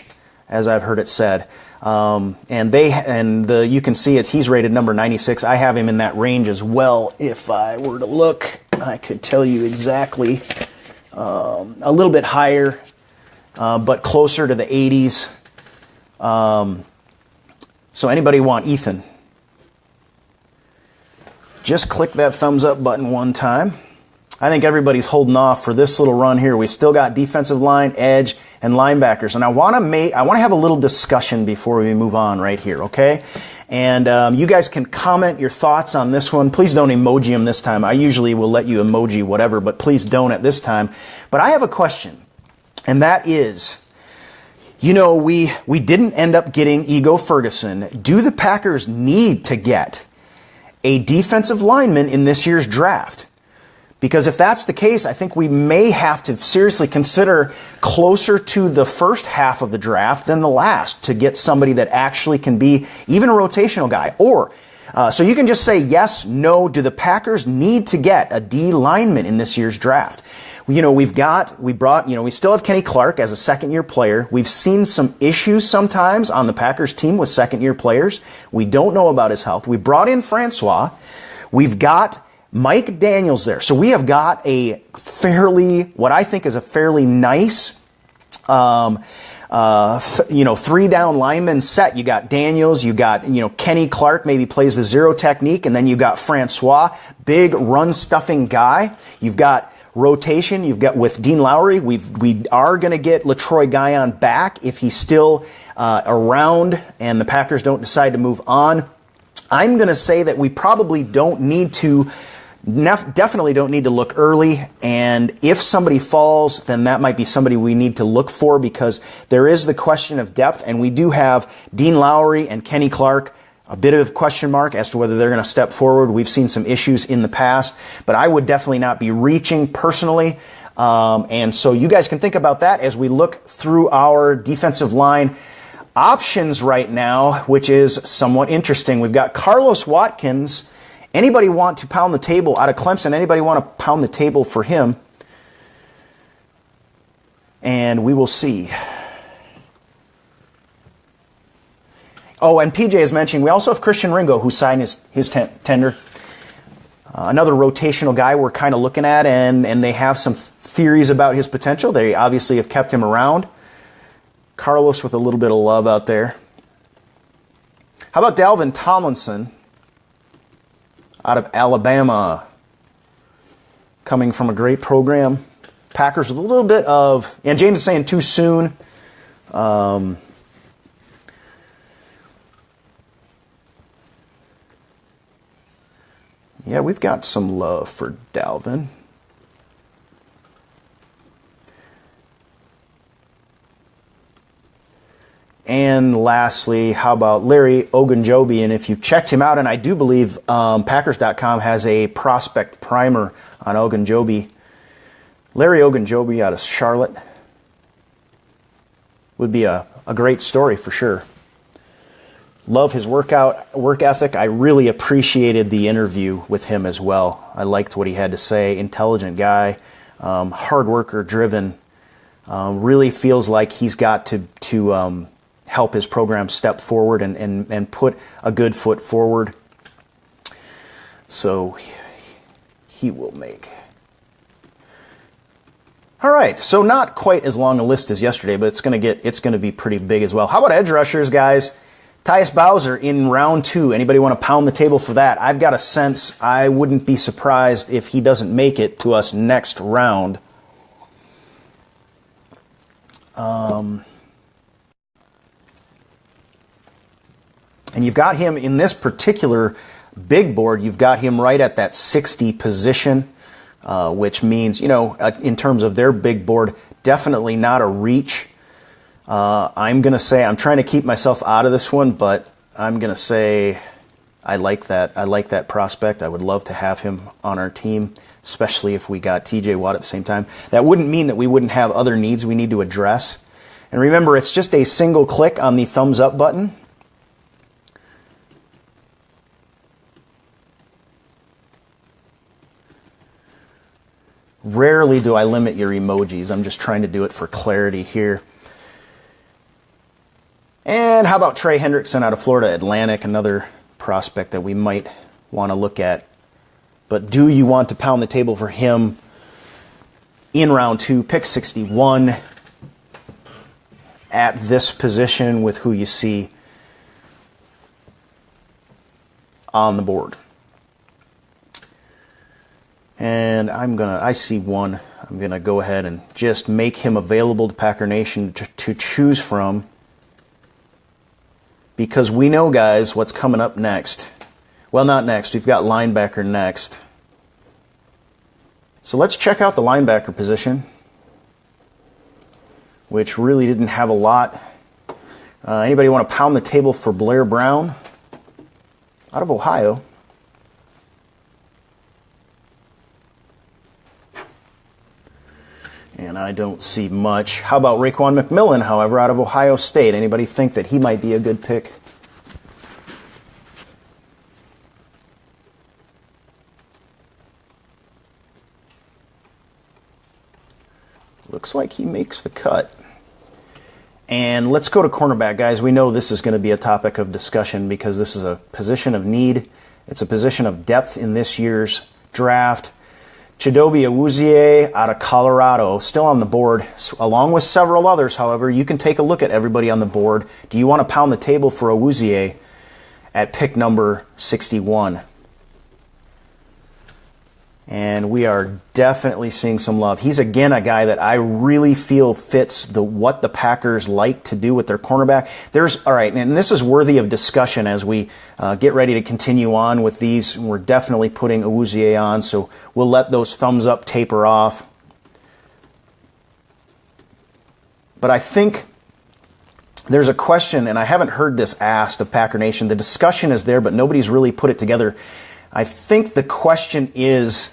as I've heard it said. You can see it. He's rated number 96. I have him in that range as well. If I were to look, I could tell you exactly. A little bit higher, but closer to the 80s. So anybody want Ethan? Just click that thumbs up button one time. I think everybody's holding off for this little run here. We've still got defensive line, edge, and linebackers. And I want to have a little discussion before we move on right here, okay? And you guys can comment your thoughts on this one. Please don't emoji them this time. I usually will let you emoji whatever, but please don't at this time. But I have a question, and that is, you know, we didn't end up getting Ego Ferguson. Do the Packers need to get a defensive lineman in this year's draft? Because if that's the case, I think we may have to seriously consider closer to the first half of the draft than the last to get somebody that actually can be even a rotational guy. Or, so you can just say yes, no, do the Packers need to get a D lineman in this year's draft? You know, we still have Kenny Clark as a second-year player. We've seen some issues sometimes on the Packers team with second-year players. We don't know about his health. We brought in Francois. We've got Mike Daniels there. So we have got what I think is a fairly nice, three-down lineman set. You got Daniels, you got, Kenny Clark maybe plays the zero technique, and then you got Francois, big run-stuffing guy. You've got rotation. You've got with Dean Lowry. We are going to get LaTroy Guion back if he's still around and the Packers don't decide to move on. I'm going to say that we probably definitely don't need to look early, and if somebody falls, then that might be somebody we need to look for, because there is the question of depth, and we do have Dean Lowry and Kenny Clark, a bit of a question mark as to whether they're going to step forward. We've seen some issues in the past, but I would definitely not be reaching personally, and so you guys can think about that as we look through our defensive line options right now, which is somewhat interesting. We've got Carlos Watkins. Anybody want to pound the table out of Clemson? Anybody want to pound the table for him? And we will see. Oh, and PJ is mentioning we also have Christian Ringo, who signed his tender. Another rotational guy we're kind of looking at, and they have some theories about his potential. They obviously have kept him around. Carlos with a little bit of love out there. How about Dalvin Tomlinson out of Alabama, coming from a great program? Packers with a little bit of, and James is saying too soon. Yeah, we've got some love for Dalvin. And lastly, how about Larry Ogunjobi? And if you checked him out, and I do believe Packers.com has a prospect primer on Ogunjobi. Larry Ogunjobi out of Charlotte would be a great story for sure. Love his work ethic. I really appreciated the interview with him as well. I liked what he had to say. Intelligent guy, hard worker, driven. Really feels like he's got to help his program step forward and put a good foot forward. So he will make. All right, so not quite as long a list as yesterday, but it's going to be pretty big as well. How about edge rushers, guys? Tyus Bowser in round 2. Anybody want to pound the table for that? I've got a sense I wouldn't be surprised if he doesn't make it to us next round. And you've got him in this particular big board, you've got him right at that 60 position, which means, in terms of their big board, definitely not a reach. I'm going to say, I'm trying to keep myself out of this one, but I'm going to say I like that. I like that prospect. I would love to have him on our team, especially if we got TJ Watt at the same time. That wouldn't mean that we wouldn't have other needs we need to address. And remember, it's just a single click on the thumbs up button. Rarely do I limit your emojis. I'm just trying to do it for clarity here. And how about Trey Hendrickson out of Florida Atlantic, another prospect that we might want to look at. But do you want to pound the table for him in round 2, pick 61, at this position with who you see on the board? And I see one. I'm going to go ahead and just make him available to Packer Nation to choose from. Because we know, guys, what's coming up next. Well, not next. We've got linebacker next. So let's check out the linebacker position, which really didn't have a lot. Anybody want to pound the table for Blair Brown out of Ohio? And I don't see much. How about Raekwon McMillan, however, out of Ohio State? Anybody think that he might be a good pick? Looks like he makes the cut. And let's go to cornerback, guys. We know this is going to be a topic of discussion because this is a position of need. It's a position of depth in this year's draft. Chidobe Awuzie out of Colorado, still on the board, along with several others, however. You can take a look at everybody on the board. Do you want to pound the table for Awuzie at pick number 61? And we are definitely seeing some love. He's, again, a guy that I really feel fits what the Packers like to do with their cornerback. All right, and this is worthy of discussion as we get ready to continue on with these. We're definitely putting Awuzie on, so we'll let those thumbs up taper off. But I think there's a question, and I haven't heard this asked of Packer Nation. The discussion is there, but nobody's really put it together. I think the question is,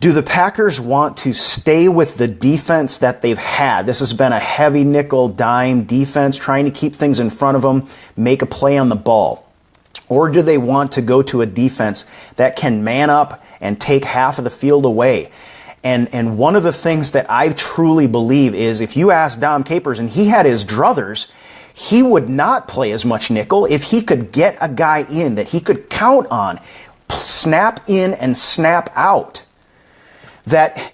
do the Packers want to stay with the defense that they've had? This has been a heavy nickel dime defense, trying to keep things in front of them, make a play on the ball. Or do they want to go to a defense that can man up and take half of the field away? And one of the things that I truly believe is, if you ask Dom Capers, and he had his druthers, he would not play as much nickel if he could get a guy in that he could count on, snap in and snap out.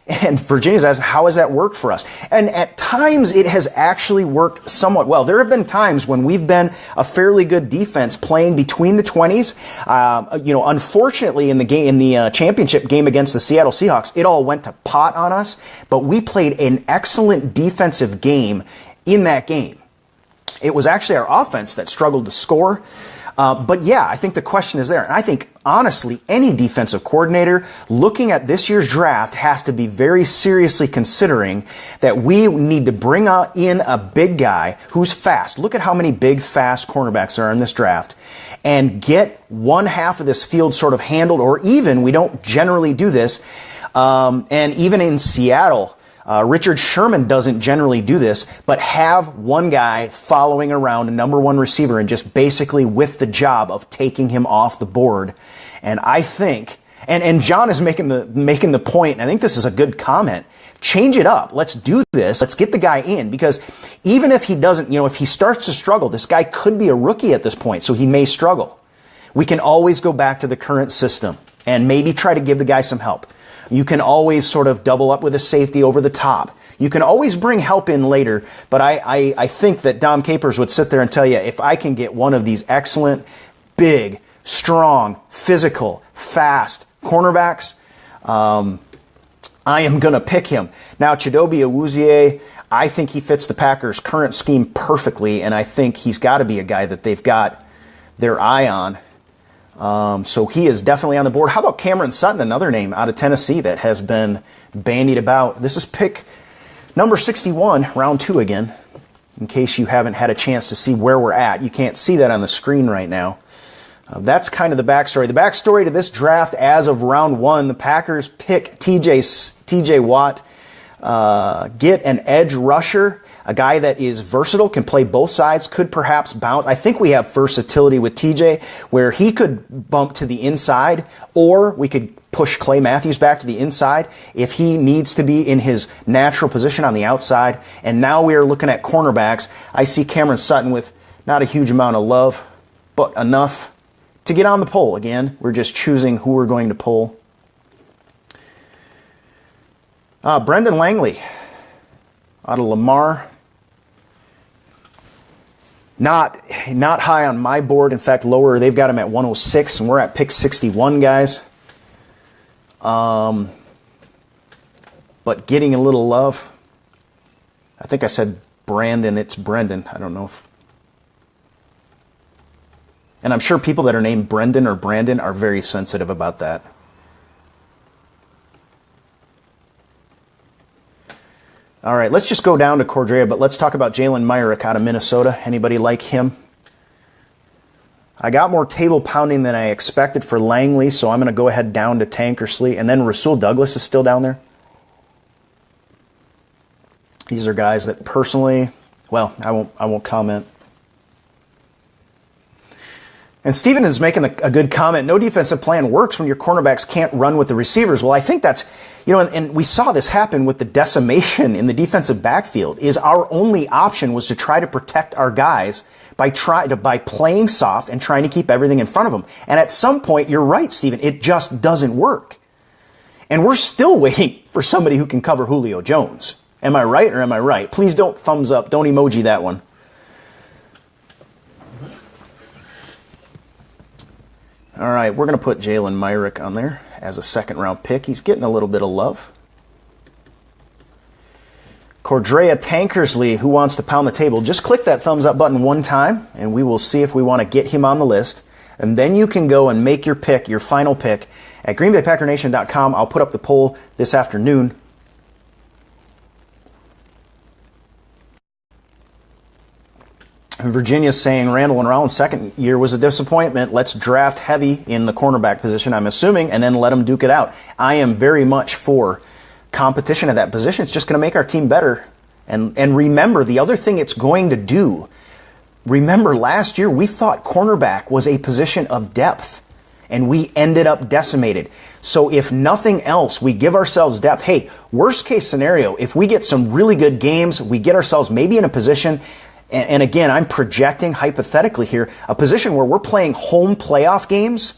And Virginia's asked, how has that worked for us? And at times it has actually worked somewhat well. There have been times when we've been a fairly good defense playing between the 20s. Unfortunately in the championship game against the Seattle Seahawks, it all went to pot on us, but we played an excellent defensive game in that game. It was actually our offense that struggled to score. But yeah, I think the question is there. And I think, honestly, any defensive coordinator looking at this year's draft has to be very seriously considering that we need to bring in a big guy who's fast. Look at how many big, fast cornerbacks are in this draft. And get one half of this field sort of handled, or even, we don't generally do this, and even in Seattle, Richard Sherman doesn't generally do this, but have one guy following around a number one receiver and just basically with the job of taking him off the board. And I think, and John is making the point, and I think this is a good comment, change it up. Let's do this. Let's get the guy in, because even if he doesn't, if he starts to struggle, this guy could be a rookie at this point, so he may struggle. We can always go back to the current system and maybe try to give the guy some help. You can always sort of double up with a safety over the top. You can always bring help in later, but I think that Dom Capers would sit there and tell you, if I can get one of these excellent, big, strong, physical, fast cornerbacks, I am going to pick him. Now, Chidobe Awuzie, I think he fits the Packers' current scheme perfectly, and I think he's got to be a guy that they've got their eye on. So he is definitely on the board. How about Cameron Sutton, another name out of Tennessee that has been bandied about? This is pick number 61, round 2 again, in case you haven't had a chance to see where we're at. You can't see that on the screen right now. That's kind of the backstory. The backstory to this draft as of round 1, the Packers pick TJ Watt, get an edge rusher, a guy that is versatile, can play both sides, could perhaps bounce. I think we have versatility with TJ where he could bump to the inside, or we could push Clay Matthews back to the inside if he needs to be in his natural position on the outside. And now we are looking at cornerbacks. I see Cameron Sutton with not a huge amount of love, but enough to get on the poll. Again, we're just choosing who we're going to pull. Brendan Langley out of Lamar. Not high on my board. In fact, lower. They've got him at 106, and we're at pick 61, guys. But getting a little love. I think I said Brandon. It's Brendan. I don't know if. And I'm sure people that are named Brendan or Brandon are very sensitive about that. All right, let's just go down to Cordrea, but let's talk about Jalen Myrick out of Minnesota. Anybody like him? I got more table pounding than I expected for Langley, so I'm going to go ahead down to Tankersley. And then Rasul Douglas is still down there. These are guys that personally, well, I won't comment. And Steven is making a good comment. No defensive plan works when your cornerbacks can't run with the receivers. Well, I think that's, and we saw this happen with the decimation in the defensive backfield, is our only option was to try to protect our guys by playing soft and trying to keep everything in front of them. And at some point, you're right, Steven, it just doesn't work. And we're still waiting for somebody who can cover Julio Jones. Am I right or am I right? Please don't thumbs up. Don't emoji that one. All right, we're going to put Jalen Myrick on there as a second-round pick. He's getting a little bit of love. Cordrea Tankersley, who wants to pound the table, just click that thumbs up button one time, and we will see if we want to get him on the list. And then you can go and make your pick, your final pick, at greenbaypackernation.com. I'll put up the poll this afternoon. Virginia's saying Randall and Rollins' second year was a disappointment. Let's draft heavy in the cornerback position, I'm assuming, and then let them duke it out. I am very much for competition at that position. It's just going to make our team better. And remember, the other thing it's going to do, remember last year we thought cornerback was a position of depth, and we ended up decimated. So if nothing else, we give ourselves depth. Hey, worst case scenario, if we get some really good games, we get ourselves maybe in a position. And again, I'm projecting hypothetically here, a position where we're playing home playoff games,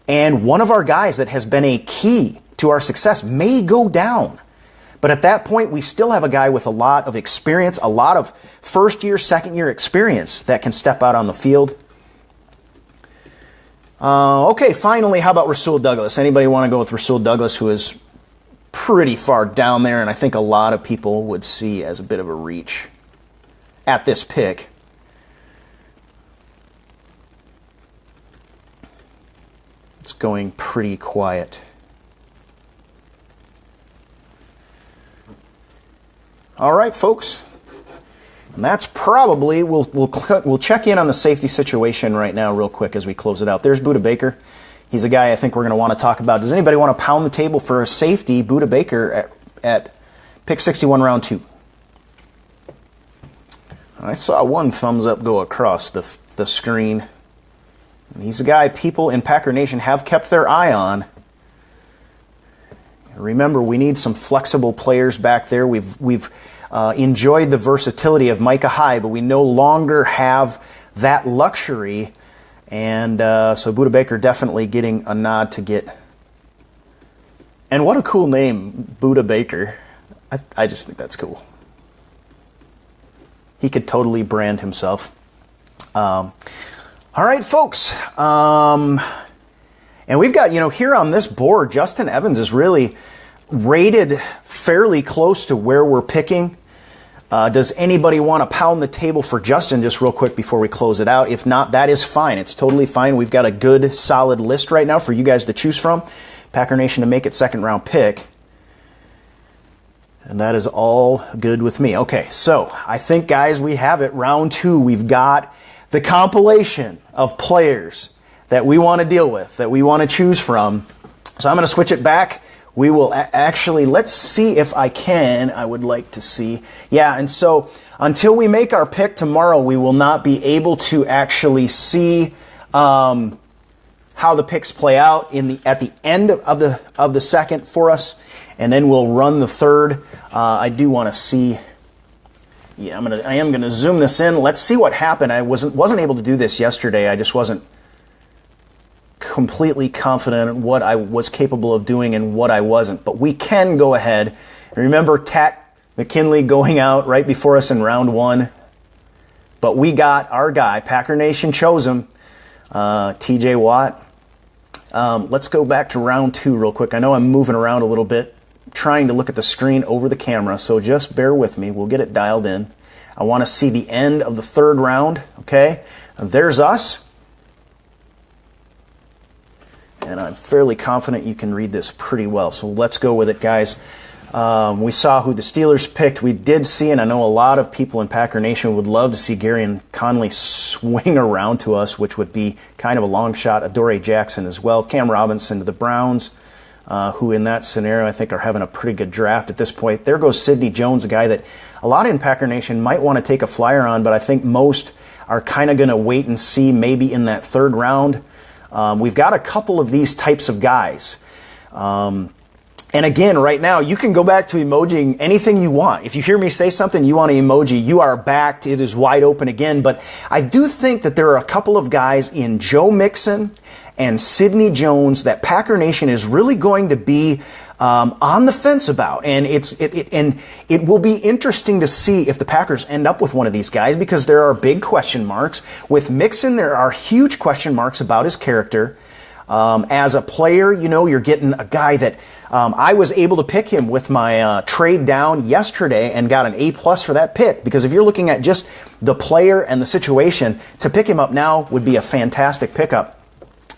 and one of our guys that has been a key to our success may go down. But at that point, we still have a guy with a lot of experience, a lot of first-year, second-year experience that can step out on the field. Okay, finally, how about Rasul Douglas? Anybody want to go with Rasul Douglas, who is pretty far down there, and I think a lot of people would see as a bit of a reach at this pick? It's going pretty quiet. All right, folks. And that's probably, we'll check in on the safety situation right now real quick as we close it out. There's Budda Baker. He's a guy I think we're going to want to talk about. Does anybody want to pound the table for a safety, Budda Baker, at pick 61, round 2? I saw one thumbs up go across the screen. And he's a guy people in Packer Nation have kept their eye on. Remember, we need some flexible players back there. We've enjoyed the versatility of Micah Hyde, but we no longer have that luxury. And so Budda Baker definitely getting a nod to get. And what a cool name, Budda Baker. I just think that's cool. He could totally brand himself. All right, folks. And we've got, here on this board, Justin Evans is really rated fairly close to where we're picking. Does anybody want to pound the table for Justin just real quick before we close it out? If not, that is fine. It's totally fine. We've got a good, solid list right now for you guys to choose from. Packer Nation to make it second-round pick. And that is all good with me. Okay, so I think, guys, we have it. Round 2, we've got the compilation of players that we want to deal with, that we want to choose from. So I'm going to switch it back. We will actually, let's see if I can. I would like to see. Yeah, and so until we make our pick tomorrow, we will not be able to actually see how the picks play out at the end of the second for us. And then we'll run the third. I do want to see. Yeah, I am gonna zoom this in. Let's see what happened. I wasn't able to do this yesterday. I just wasn't completely confident in what I was capable of doing and what I wasn't. But we can go ahead. And remember, Tack McKinley going out right before us in round 1. But we got our guy. Packer Nation chose him. T.J. Watt. Let's go back to round 2 real quick. I know I'm moving around a little bit, trying to look at the screen over the camera, so just bear with me. We'll get it dialed in. I want to see the end of the third round, okay? And there's us. And I'm fairly confident you can read this pretty well, so let's go with it, guys. We saw who the Steelers picked. We did see, and I know a lot of people in Packer Nation would love to see Gary and Conley swing around to us, which would be kind of a long shot. Adoree Jackson as well. Cam Robinson to the Browns, who in that scenario I think are having a pretty good draft at this point. There goes Sidney Jones, a guy that a lot in Packer Nation might want to take a flyer on, but I think most are kind of going to wait and see maybe in that third round. We've got a couple of these types of guys. And again, right now, you can go back to emojiing anything you want. If you hear me say something, you want to emoji, you are backed. It is wide open again. But I do think that there are a couple of guys in Joe Mixon and Sidney Jones that Packer Nation is really going to be on the fence about. And it will be interesting to see if the Packers end up with one of these guys, because there are big question marks. With Mixon, there are huge question marks about his character. As a player, you know, you're getting a guy that I was able to pick him with my trade down yesterday and got an A+ for that pick, because if you're looking at just the player and the situation, to pick him up now would be a fantastic pickup.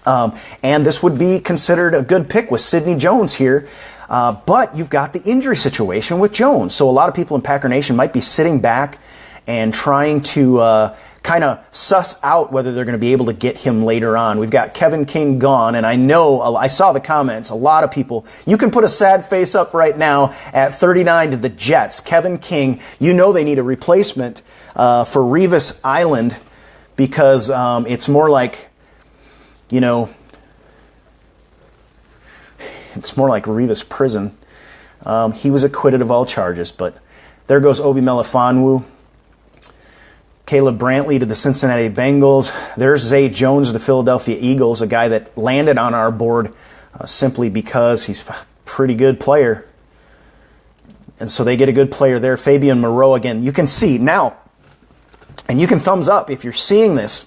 And this would be considered a good pick with Sidney Jones here. But you've got the injury situation with Jones. So a lot of people in Packer Nation might be sitting back and trying to kind of suss out whether they're going to be able to get him later on. We've got Kevin King gone, and I know, I saw the comments, a lot of people, you can put a sad face up right now at 39 to the Jets. Kevin King, you know they need a replacement for Revis Island, because it's more like, you know, it's more like Revis Prison. He was acquitted of all charges, but there goes Obi Melifonwu. Caleb Brantley to the Cincinnati Bengals. There's Zay Jones to the Philadelphia Eagles, a guy that landed on our board simply because he's a pretty good player. And so they get a good player there. Fabian Moreau, again, you can see now, and you can thumbs up if you're seeing this.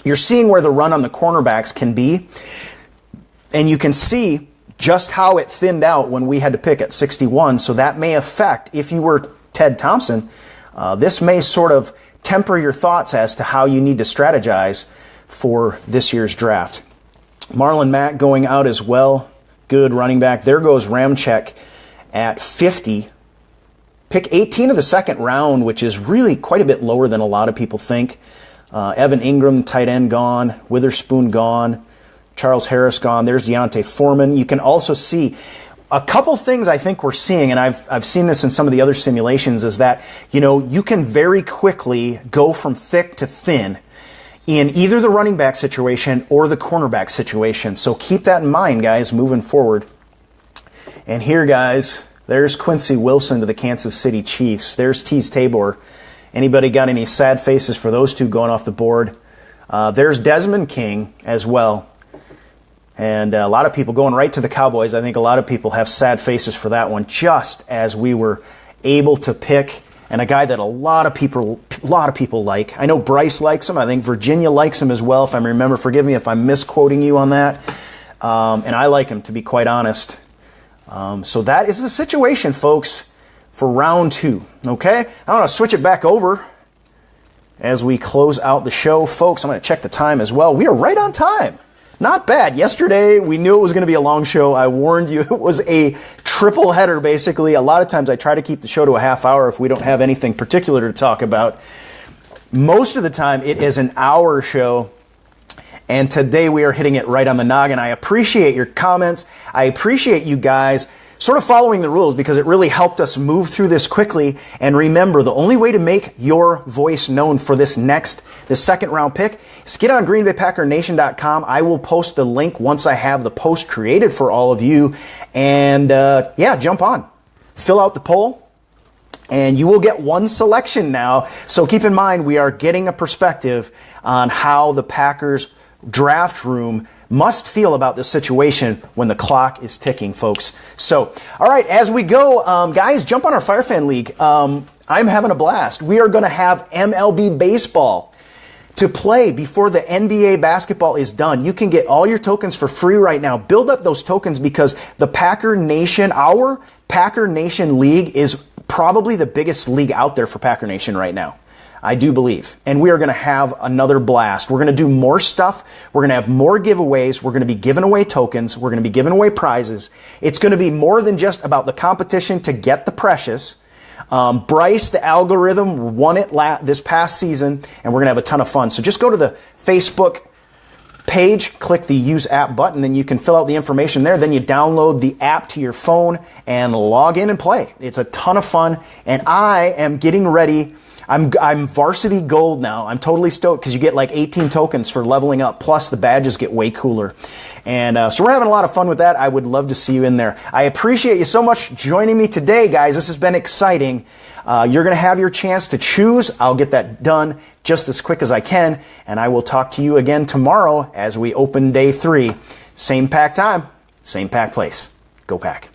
You're seeing where the run on the cornerbacks can be, and you can see just how it thinned out when we had to pick at 61. So that may affect, if you were Ted Thompson, this may sort of temper your thoughts as to how you need to strategize for this year's draft. Marlon Mack going out as well. Good running back. There goes Ramczyk at 50. Pick 18 of the second round, which is really quite a bit lower than a lot of people think. Evan Ingram, tight end, gone. Witherspoon gone. Charles Harris gone. There's Deontay Foreman. You can also see a couple things I think we're seeing, and I've seen this in some of the other simulations, is that, you know, you can very quickly go from thick to thin in either the running back situation or the cornerback situation. So keep that in mind, guys, moving forward. And here, guys, there's Quincy Wilson to the Kansas City Chiefs. There's Tease Tabor. Anybody got any sad faces for those two going off the board? There's Desmond King as well. And a lot of people going right to the Cowboys. I think a lot of people have sad faces for that one, just as we were able to pick, and a guy that a lot of people like. I know Bryce likes him. I think Virginia likes him as well, if I remember. Forgive me if I'm misquoting you on that. And I like him, to be quite honest. So that is the situation, folks, for round 2. Okay? I want to switch it back over as we close out the show. Folks, I'm going to check the time as well. We are right on time. Not bad. Yesterday, we knew it was going to be a long show. I warned you. It was a triple header, basically. A lot of times I try to keep the show to a half hour if we don't have anything particular to talk about. Most of the time, it is an hour show. And today, we are hitting it right on the noggin. I appreciate your comments. I appreciate you guys sort of following the rules, because it really helped us move through this quickly. And remember, the only way to make your voice known for this second round pick is to get on GreenBayPackerNation.com. I will post the link once I have the post created for all of you. And yeah, jump on. Fill out the poll, and you will get one selection now. So keep in mind, we are getting a perspective on how the Packers draft room must feel about this situation when the clock is ticking, folks. So, all right, as we go, guys, jump on our Firefan League. I'm having a blast. We are going to have MLB baseball to play before the NBA basketball is done. You can get all your tokens for free right now. Build up those tokens, because the Packer Nation, our Packer Nation League, is probably the biggest league out there for Packer Nation right now. I do believe. And we are going to have another blast. We're going to do more stuff. We're going to have more giveaways. We're going to be giving away tokens. We're going to be giving away prizes. It's going to be more than just about the competition to get the precious. Bryce, the algorithm, won it this past season, and we're going to have a ton of fun. So just go to the Facebook page, click the Use App button, and you can fill out the information there. Then you download the app to your phone and log in and play. It's a ton of fun, and I am getting ready. I'm varsity gold now. I'm totally stoked because you get like 18 tokens for leveling up. Plus the badges get way cooler. And so we're having a lot of fun with that. I would love to see you in there. I appreciate you so much joining me today, guys. This has been exciting. You're going to have your chance to choose. I'll get that done just as quick as I can. And I will talk to you again tomorrow as we open day 3. Same pack time, same pack place. Go Pack.